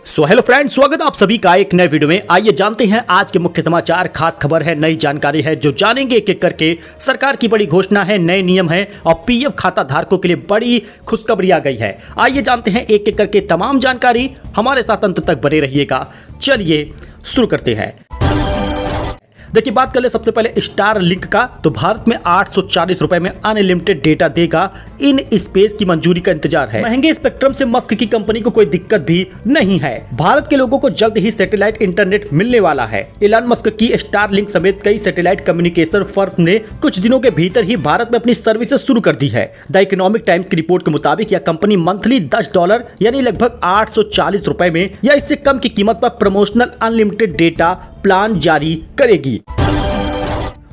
So hello friends, स्वागत है आप सभी का एक नए वीडियो में। आइए जानते हैं आज के मुख्य समाचार। खास खबर है, नई जानकारी है जो जानेंगे एक एक करके। सरकार की बड़ी घोषणा है, नए नियम है और पीएफ खाता धारकों के लिए बड़ी खुशखबरी आ गई है। आइए जानते हैं एक एक करके तमाम जानकारी। हमारे साथ अंत तक बने रहिएगा। चलिए शुरू करते हैं। देखिए, बात कर ले सबसे पहले स्टार लिंक का। तो भारत में 840 रुपए में अनलिमिटेड डेटा देगा। इन स्पेस की मंजूरी का इंतजार है। महंगे स्पेक्ट्रम से मस्क की कंपनी को कोई दिक्कत भी नहीं है। भारत के लोगों को जल्द ही सैटेलाइट इंटरनेट मिलने वाला है। इलॉन मस्क की स्टार लिंक समेत कई सैटेलाइट कम्युनिकेशन फर्म ने कुछ दिनों के भीतर ही भारत में अपनी सर्विसेज शुरू कर दी है। द इकोनॉमिक टाइम्स की रिपोर्ट के मुताबिक यह कंपनी मंथली $10 यानी लगभग 840 रुपए में या इससे कम की कीमत पर प्रमोशनल अनलिमिटेड डेटा प्लान जारी करेगी।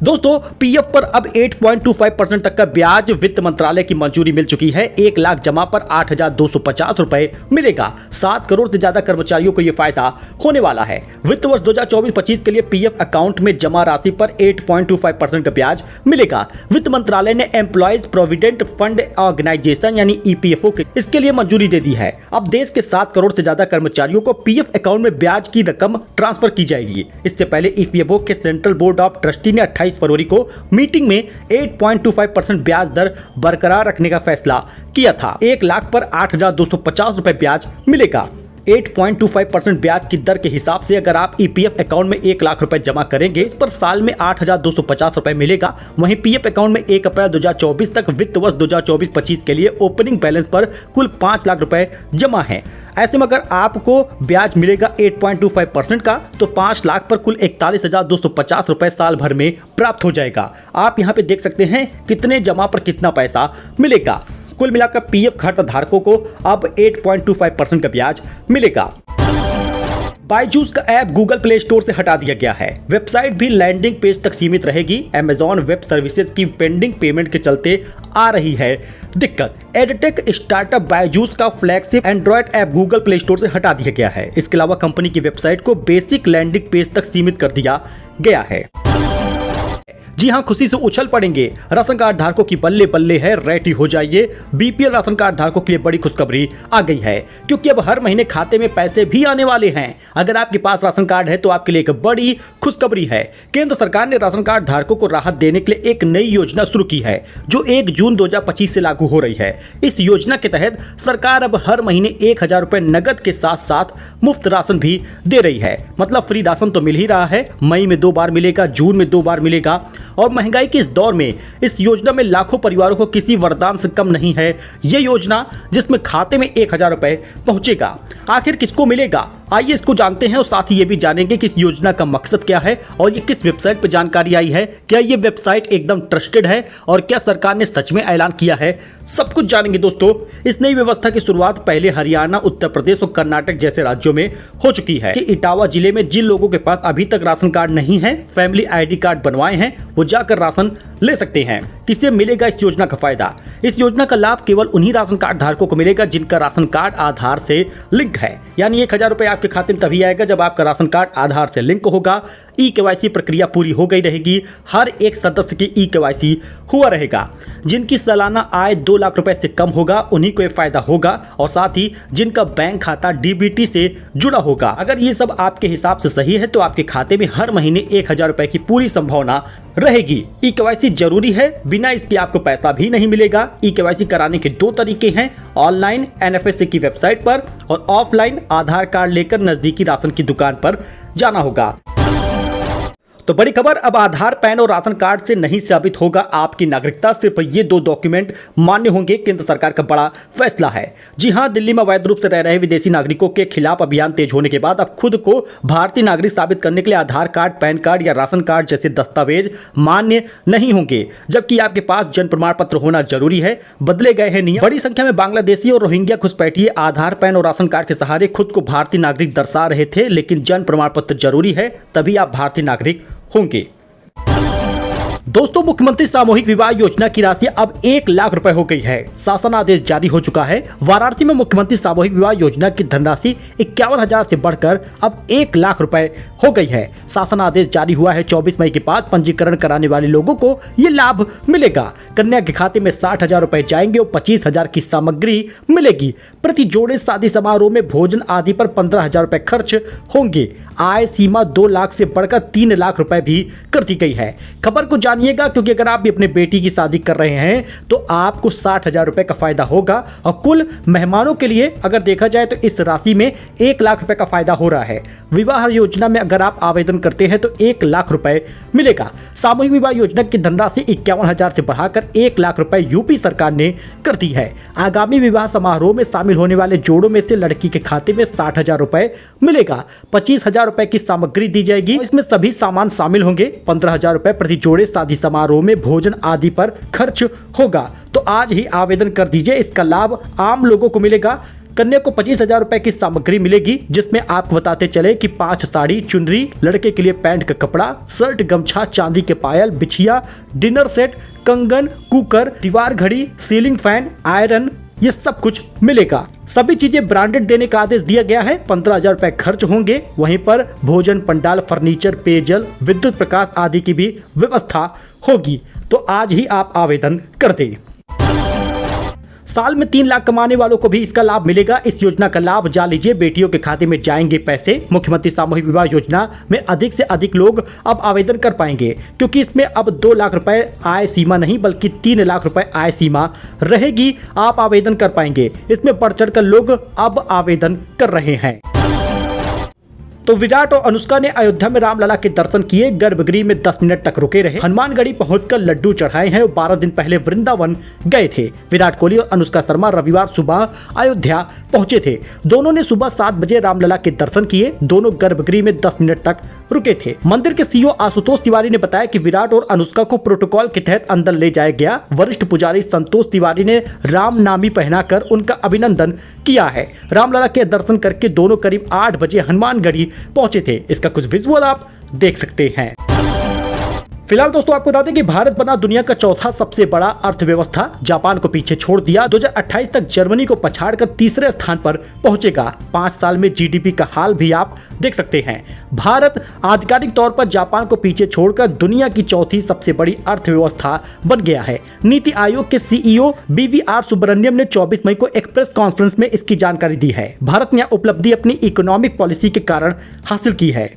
दोस्तों, पीएफ पर अब 8.25% तक का ब्याज वित्त मंत्रालय की मंजूरी मिल चुकी है। 1 लाख जमा पर 8,250 रुपए मिलेगा। 7 करोड़ से ज्यादा कर्मचारियों को यह फायदा होने वाला है। वित्त वर्ष 2024-25 के लिए पीएफ अकाउंट में जमा राशि पर 8.25% का ब्याज मिलेगा। वित्त मंत्रालय ने एम्प्लॉयज प्रोविडेंट फंड ऑर्गेनाइजेशन यानी ईपीएफओ के इसके लिए मंजूरी दे दी है। अब देश के 7 करोड़ से ज्यादा कर्मचारियों को पीएफ अकाउंट में ब्याज की रकम ट्रांसफर की जाएगी। इससे पहले ईपीएफओ के सेंट्रल बोर्ड ऑफ ट्रस्टी ने 28 फरवरी को मीटिंग में 8.25% ब्याज दर बरकरार रखने का फैसला किया था। 1 लाख पर 8,250 रुपए ब्याज मिलेगा। 8.25% ब्याज की दर के हिसाब से अगर आप ईपीएफ अकाउंट में 1 लाख रुपए जमा करेंगे, इस पर साल में 8,250 रुपए मिलेगा। वहीं पीएफ अकाउंट में 1 अप्रैल 2024 तक वित्त वर्ष 2024-25 के लिए ओपनिंग बैलेंस पर कुल 5 लाख रुपए जमा है। ऐसे में अगर आपको ब्याज मिलेगा 8.25% का, तो 5 लाख पर कुल 41,250 रुपए साल भर में प्राप्त हो जाएगा। आप यहाँ पे देख सकते हैं कितने जमा पर कितना पैसा मिलेगा। कुल मिलाकर पीएफ खाता धारकों को अब 8.25% का ब्याज मिलेगा। बायजूस का ऐप गूगल प्ले स्टोर से हटा दिया गया है। वेबसाइट भी लैंडिंग पेज तक सीमित रहेगी। अमेजॉन वेब सर्विसेज की पेंडिंग पेमेंट के चलते आ रही है दिक्कत। एडटेक स्टार्टअप बायजूस का flagship Android app Google play store से हटा दिया गया है। इसके अलावा कंपनी की वेबसाइट को बेसिक लैंडिंग पेज तक सीमित कर दिया गया है। जी हां, खुशी से उछल पड़ेंगे। राशन कार्ड धारकों की बल्ले बल्ले है, रेडी हो जाइए। बीपीएल राशन कार्ड धारकों के लिए बड़ी खुशखबरी आ गई है, क्योंकि अब हर महीने खाते में पैसे भी आने वाले हैं। अगर आपके पास राशन कार्ड है तो आपके लिए एक बड़ी खुशखबरी है। केंद्र सरकार ने राशन कार्ड धारकों को राहत देने के लिए एक नई योजना शुरू की है, जो 1 जून 2025 से लागू हो रही है। इस योजना के तहत सरकार अब हर महीने 1,000 रुपए नगद के साथ साथ मुफ्त राशन भी दे रही है। मतलब फ्री राशन तो मिल ही रहा है। मई में 2 बार मिलेगा, जून में 2 बार मिलेगा। और महंगाई के इस दौर में इस योजना में लाखों परिवारों को किसी वरदान से कम नहीं है। यह योजना जिसमें खाते में 1,000 रुपए पहुंचेगा, आखिर किसको मिलेगा? आइए इसको जानते हैं और साथ ही ये भी जानेंगे कि इस योजना का मकसद क्या है और ये किस वेबसाइट पर जानकारी आई है। क्या ये वेबसाइट एकदम ट्रस्टेड है और क्या सरकार ने सच में ऐलान किया है? सब कुछ जानेंगे दोस्तों। इस नई व्यवस्था की शुरुआत पहले हरियाणा, उत्तर प्रदेश और कर्नाटक जैसे राज्यों में हो चुकी है। कि इटावा जिले में जिन लोगों के पास अभी तक राशन कार्ड नहीं है, फैमिली आईडी कार्ड बनवाए हैं, वो जाकर राशन ले सकते हैं। किसे मिलेगा इस योजना का फायदा? इस योजना का लाभ केवल उन्हीं राशन कार्ड धारकों को मिलेगा जिनका राशन कार्ड आधार से लिंक है। यानी 1,000 रुपए आपके खाते में तभी आएगा जब आपका राशन कार्ड आधार से लिंक होगा। ई-केवाईसी प्रक्रिया पूरी हो गई रहेगी। हर एक सदस्य की ई-केवाईसी हुआ रहेगा। जिनकी सालाना आय 2 लाख रुपए से कम होगा उन्हीं को ये फायदा होगा, और साथ ही जिनका बैंक खाता डीबीटी से जुड़ा होगा। अगर ये सब आपके हिसाब से सही है तो आपके खाते में हर महीने 1,000 रुपए की पूरी संभावना रहेगी। ई-केवाईसी जरूरी है, बिना इसके आपको पैसा भी नहीं मिलेगा। ई-केवाईसी कराने के 2 तरीके हैं, ऑनलाइन एनएफएससी की वेबसाइट पर और ऑफलाइन आधार कार्ड लेकर नजदीकी राशन की दुकान पर जाना होगा। तो बड़ी खबर, अब आधार, पैन और राशन कार्ड से नहीं साबित होगा आपकी नागरिकता, सिर्फ ये 2 डॉक्यूमेंट मान्य होंगे। केंद्र सरकार का बड़ा फैसला है। जी हां, दिल्ली में अवैध रूप से रह रहे विदेशी नागरिकों के खिलाफ अभियान तेज होने के बाद अब खुद को भारतीय नागरिक साबित करने के लिए आधार कार्ड, पैन कार्ड या राशन कार्ड जैसे दस्तावेज मान्य नहीं होंगे, जबकि आपके पास जन्म प्रमाण पत्र होना जरूरी है। बदले गए हैं नियम। बड़ी संख्या में बांग्लादेशी और रोहिंग्या घुसपैठिए आधार, पैन और राशन कार्ड के सहारे खुद को भारतीय नागरिक दर्शा रहे थे, लेकिन जन्म प्रमाण पत्र जरूरी है, तभी आप भारतीय नागरिक होंगे। दोस्तों, मुख्यमंत्री सामूहिक विवाह योजना की राशि अब 1 लाख रुपए हो गई है। शासन आदेश जारी हो चुका है। वाराणसी में मुख्यमंत्री सामूहिक विवाह योजना की धनराशि 51,000 से बढ़कर अब 1 लाख रुपए हो गई है। शासन आदेश जारी हुआ है। 24 मई के बाद पंजीकरण कराने वाले लोगों को ये लाभ मिलेगा। कन्या के खाते में 60,000 रुपए जाएंगे और 25,000 की सामग्री मिलेगी। प्रति जोड़े शादी समारोह में भोजन आदि पर 15,000 रुपए खर्च होंगे। आय सीमा 2 लाख से बढ़कर 3 लाख रुपए भी कर दी गई है। खबर को जानिएगा, क्योंकि अगर आप भी अपने बेटी की शादी कर रहे हैं तो आपको 60,000 रुपए का फायदा होगा और कुल मेहमानों के लिए अगर देखा जाए तो इस राशि में 1 लाख रुपए का फायदा हो रहा है। विवाह योजना में अगर आप आवेदन करते हैं तो 1 लाख रुपए मिलेगा। सामूहिक विवाह योजना की धनराशि 51,000 से बढ़ाकर 1 लाख रुपए यूपी सरकार ने कर दी है। आगामी विवाह समारोह में शामिल होने वाले जोड़ों में से लड़की के खाते में 60,000 रुपए मिलेगा। 25,000 रुपए की सामग्री दी जाएगी। इसमें सभी सामान शामिल होंगे। 15,000 रुपए प्रति जोड़े शादी समारोह में भोजन आदि पर खर्च होगा। तो आज ही आवेदन कर दीजिए। इसका लाभ आम लोगों को मिलेगा। कन्या को 25,000 रुपए की सामग्री मिलेगी, जिसमें आपको बताते चले कि 5 साड़ी, चुनरी, लड़के के लिए पैंट का कपड़ा, शर्ट, गमछा, चांदी के पायल, बिछिया, डिनर सेट, कंगन, कुकर, दीवार घड़ी, सीलिंग फैन, आयरन, ये सब कुछ मिलेगा। सभी चीजें ब्रांडेड देने का आदेश दिया गया है। 15,000 रुपए खर्च होंगे। वहीं पर भोजन, पंडाल, फर्नीचर, पेयजल, विद्युत प्रकाश आदि की भी व्यवस्था होगी। तो आज ही आप आवेदन कर दें। साल में 3 लाख कमाने वालों को भी इसका लाभ मिलेगा। इस योजना का लाभ जा लीजिए। बेटियों के खाते में जाएंगे पैसे। मुख्यमंत्री सामूहिक विवाह योजना में अधिक से अधिक लोग अब आवेदन कर पाएंगे, क्योंकि इसमें अब 2 लाख रुपए आय सीमा नहीं बल्कि 3 लाख रुपए आय सीमा रहेगी। आप आवेदन कर पाएंगे। इसमें बढ़ चढ़ कर लोग अब आवेदन कर रहे हैं। तो विराट और अनुष्का ने अयोध्या में रामलला के दर्शन किए। गर्भगृह में 10 मिनट तक रुके रहे। हनुमानगढ़ी पहुंचकर लड्डू चढ़ाए हैं और 12 दिन पहले वृंदावन गए थे। विराट कोहली और अनुष्का शर्मा रविवार सुबह अयोध्या पहुंचे थे। दोनों ने सुबह 7 बजे रामलला के दर्शन किए। दोनों गर्भगृह में 10 मिनट तक रुके थे। मंदिर के सीईओ आशुतोष तिवारी ने बताया कि विराट और अनुष्का को प्रोटोकॉल के तहत अंदर ले जाया गया। वरिष्ठ पुजारी संतोष तिवारी ने रामनामी पहनाकर उनका अभिनंदन किया है। रामलला के दर्शन करके दोनों करीब 8 बजे हनुमानगढ़ी पहुंचे थे। इसका कुछ विजुअल आप देख सकते हैं। फिलहाल दोस्तों, आपको बता दें कि भारत बना दुनिया का चौथा सबसे बड़ा अर्थव्यवस्था। जापान को पीछे छोड़ दिया। 2028 तक जर्मनी को पछाड़कर तीसरे स्थान पर पहुंचेगा। 5 साल में जीडीपी का हाल भी आप देख सकते हैं। भारत आधिकारिक तौर पर जापान को पीछे छोड़कर दुनिया की चौथी सबसे बड़ी अर्थव्यवस्था बन गया है। नीति आयोग के सीईओ BVR सुब्रमण्यम ने 24 मई को एक प्रेस कॉन्फ्रेंस में इसकी जानकारी दी है। भारत ने यह उपलब्धि अपनी इकोनॉमिक पॉलिसी के कारण हासिल की है।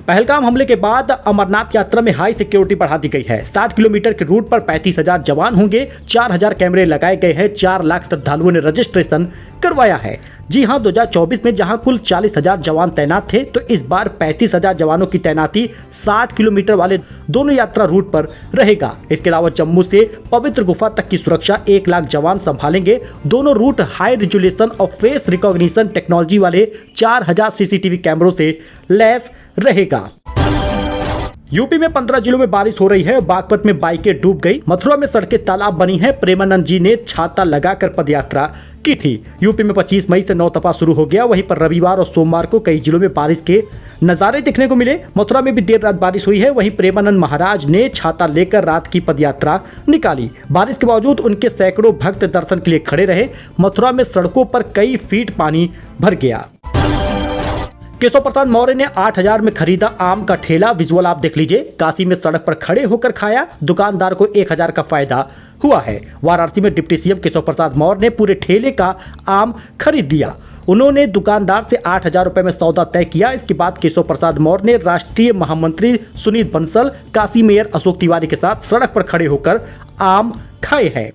पहलगाम हमले के बाद अमरनाथ यात्रा में हाई सिक्योरिटी बढ़ा दी गई है। 60 किलोमीटर के रूट पर 35,000 जवान होंगे। 4,000 कैमरे लगाए गए हैं। 4 लाख श्रद्धालुओं ने रजिस्ट्रेशन करवाया है। जी हां, 2024 में जहां कुल 40,000 जवान तैनात थे, तो इस बार 35,000 जवानों की तैनाती 60 किलोमीटर वाले दोनों यात्रा रूट पर रहेगा। इसके अलावा जम्मू से पवित्र गुफा तक की सुरक्षा 1 लाख जवान संभालेंगे। दोनों रूट हाई रिजोल्यूशन और फेस रिकॉग्निशन टेक्नोलॉजी वाले 4,000 सीसीटीवी कैमरों से लैस रहेगा। यूपी में 15 जिलों में बारिश हो रही है। बागपत में बाइकें डूब गई। मथुरा में सड़कें तालाब बनी हैं। प्रेमानंद जी ने छाता लगाकर पदयात्रा की थी। यूपी में 25 मई से नौतपा शुरू हो गया। वहीं पर रविवार और सोमवार को कई जिलों में बारिश के नजारे देखने को मिले। मथुरा में भी देर रात बारिश हुई है। वहीं प्रेमानंद महाराज ने छाता लेकर रात की पदयात्रा निकाली। बारिश के बावजूद उनके सैकड़ों भक्त दर्शन के लिए खड़े रहे। मथुरा में सड़कों पर कई फीट पानी भर गया। केशव प्रसाद मौर्य ने 8,000 में खरीदा आम का ठेला। विजुअल आप देख लीजिए। काशी में सड़क पर खड़े होकर खाया। दुकानदार को 1,000 का फायदा हुआ है। वाराणसी में डिप्टी सीएम केशव प्रसाद मौर्य ने पूरे ठेले का आम खरीद लिया। उन्होंने दुकानदार से 8,000 रुपए में सौदा तय किया। इसके बाद केशव प्रसाद मौर्य ने राष्ट्रीय महामंत्री सुनील बंसल, काशी मेयर अशोक तिवारी के साथ सड़क पर खड़े होकर आम खाए हैं।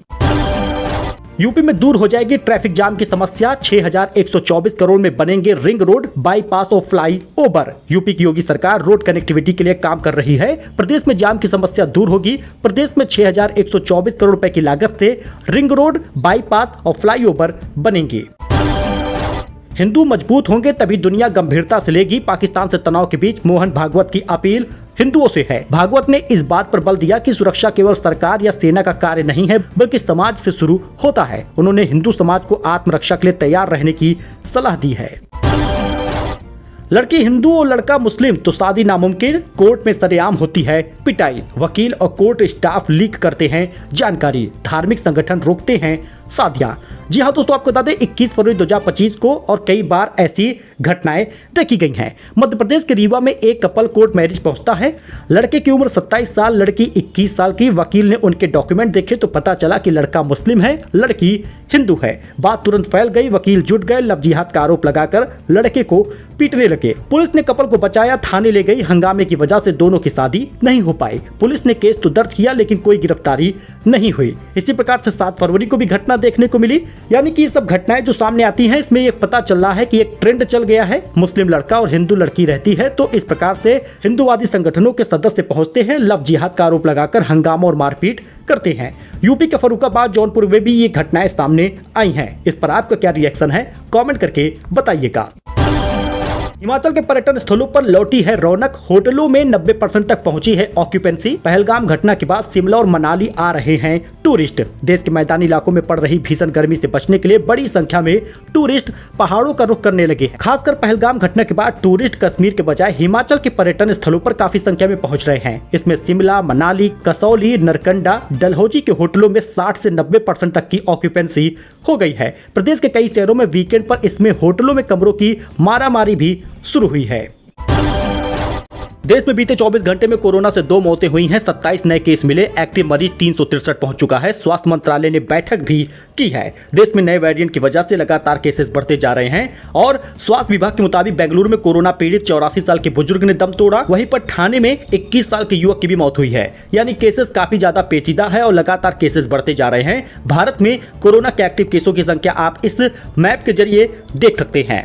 यूपी में दूर हो जाएगी ट्रैफिक जाम की समस्या। 6,124 करोड़ में बनेंगे रिंग रोड, बाईपास और फ्लाई ओवर। यूपी की योगी सरकार रोड कनेक्टिविटी के लिए काम कर रही है। प्रदेश में जाम की समस्या दूर होगी। प्रदेश में 6,124 करोड़ रुपए की लागत से रिंग रोड, बाईपास और फ्लाई ओवर बनेंगे। हिंदू मजबूत होंगे तभी दुनिया गंभीरता से लेगी। पाकिस्तान से तनाव के बीच मोहन भागवत की अपील हिंदुओं से है। भागवत ने इस बात पर बल दिया कि सुरक्षा केवल सरकार या सेना का कार्य नहीं है, बल्कि समाज से शुरू होता है। उन्होंने हिंदू समाज को आत्मरक्षा के लिए तैयार रहने की सलाह दी है। लड़की हिंदू और लड़का मुस्लिम तो शादी नामुमकिन, कोर्ट में सरेआम होती है पिटाई, वकील और कोर्ट स्टाफ लीक करते हैं जानकारी, धार्मिक संगठन रोकते हैं शादियां। जी हाँ दोस्तों, आपको बता दें 21 फरवरी 2025 को और कई बार ऐसी घटनाएं देखी गई हैं। मध्य प्रदेश के रीवा में एक कपल कोर्ट मैरिज पहुंचता है। लड़के की उम्र 27 साल, लड़की 21 साल की। वकील ने उनके डॉक्यूमेंट देखे तो पता चला कि लड़का मुस्लिम है, लड़की हिंदू है। बात तुरंत फैल गई, वकील जुट गए, लव जिहाद का आरोप लगाकर लड़के को पीटने लगे। पुलिस ने कपल को बचाया, थाने ले गई। हंगामे की वजह से दोनों की शादी नहीं हो पाई। पुलिस ने केस तो दर्ज किया लेकिन कोई गिरफ्तारी नहीं हुई। इसी प्रकार से 7 फरवरी को भी घटना देखने को मिली। यानी कि ये सब घटनाएं जो सामने आती हैं, इसमें ये पता चल रहा है कि एक ट्रेंड चल गया है। मुस्लिम लड़का और हिंदू लड़की रहती है तो इस प्रकार से हिंदूवादी संगठनों के सदस्य पहुंचते हैं, लव जिहाद का आरोप लगाकर हंगामा और मारपीट करते हैं। यूपी के फर्रुखाबाद, जौनपुर में भी ये घटनाएं सामने आई हैं। इस पर आपका क्या रिएक्शन है, कमेंट करके बताइएगा। हिमाचल के पर्यटन स्थलों पर लौटी है रौनक, होटलों में 90% तक पहुंची है ऑक्यूपेंसी। पहलगाम घटना के बाद शिमला और मनाली आ रहे हैं टूरिस्ट। देश के मैदानी इलाकों में पड़ रही भीषण गर्मी से बचने के लिए बड़ी संख्या में टूरिस्ट पहाड़ों का रुख करने लगे हैं। खासकर पहलगाम घटना के बाद टूरिस्ट कश्मीर के बजाय हिमाचल के पर्यटन स्थलों पर काफी संख्या में पहुंच रहे हैं। इसमें शिमला, मनाली, कसौली, नरकंडा, डलहौजी के होटलों में 60 से 90% तक की ऑक्यूपेंसी हो गई है। प्रदेश के कई शहरों में वीकेंड पर इसमें होटलों में कमरों की मारामारी भी शुरू हुई है। देश में बीते 24 घंटे में कोरोना से 2 मौतें हुई हैं, 27 नए केस मिले, एक्टिव मरीज 363 पहुंच चुका है। स्वास्थ्य मंत्रालय ने बैठक भी की है। देश में नए वेरिएंट की वजह से लगातार केसेस बढ़ते जा रहे हैं और स्वास्थ्य विभाग के मुताबिक बेंगलुरु में कोरोना पीड़ित 84 साल के बुजुर्ग ने दम तोड़ा। वहीं पर ठाणे में 21 साल के युवक की भी मौत हुई है। यानी केसेस काफी ज्यादा पेचीदा है और लगातार केसेस बढ़ते जा रहे हैं। भारत में कोरोना के एक्टिव केसों की संख्या आप इस मैप के जरिए देख सकते हैं।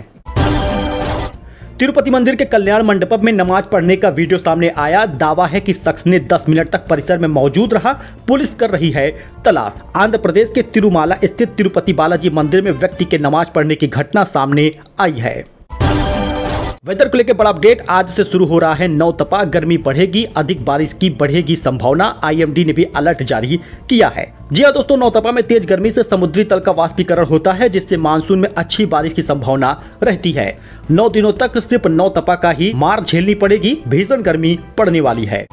तिरुपति मंदिर के कल्याण मंडपम में नमाज पढ़ने का वीडियो सामने आया। दावा है कि शख्स ने 10 मिनट तक परिसर में मौजूद रहा। पुलिस कर रही है तलाश। आंध्र प्रदेश के तिरुमाला स्थित तिरुपति बालाजी मंदिर में व्यक्ति के नमाज पढ़ने की घटना सामने आई है। वेदर को लेकर बड़ा अपडेट, आज से शुरू हो रहा है नौतपा, गर्मी बढ़ेगी, अधिक बारिश की बढ़ेगी संभावना। आईएमडी ने भी अलर्ट जारी किया है। जी हां दोस्तों, नौतपा में तेज गर्मी से समुद्री तल का वाष्पीकरण होता है जिससे मानसून में अच्छी बारिश की संभावना रहती है। 9 दिनों तक सिर्फ नौतपा का ही मार झेलनी पड़ेगी, भीषण गर्मी पड़ने वाली है।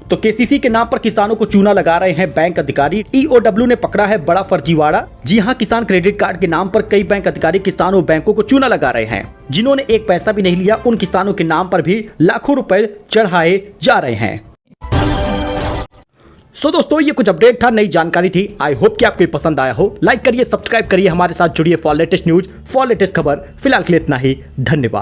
तो केसीसी के नाम पर किसानों को चूना लगा रहे हैं बैंक अधिकारी। ईओडब्ल्यू ने पकड़ा है बड़ा फर्जीवाड़ा। जी हां, किसान क्रेडिट कार्ड के नाम पर कई बैंक अधिकारी किसानों और बैंकों को चूना लगा रहे हैं। जिन्होंने एक पैसा भी नहीं लिया, उन किसानों के नाम पर भी लाखों रुपए चढ़ाए जा रहे हैं। सो दोस्तों, ये कुछ अपडेट था, नई जानकारी थी। आई होप कि आपको पसंद आया हो। लाइक करिए, सब्सक्राइब करिए, हमारे साथ जुड़िए for latest news, for latest खबर। फिलहाल के लिए इतना ही, धन्यवाद।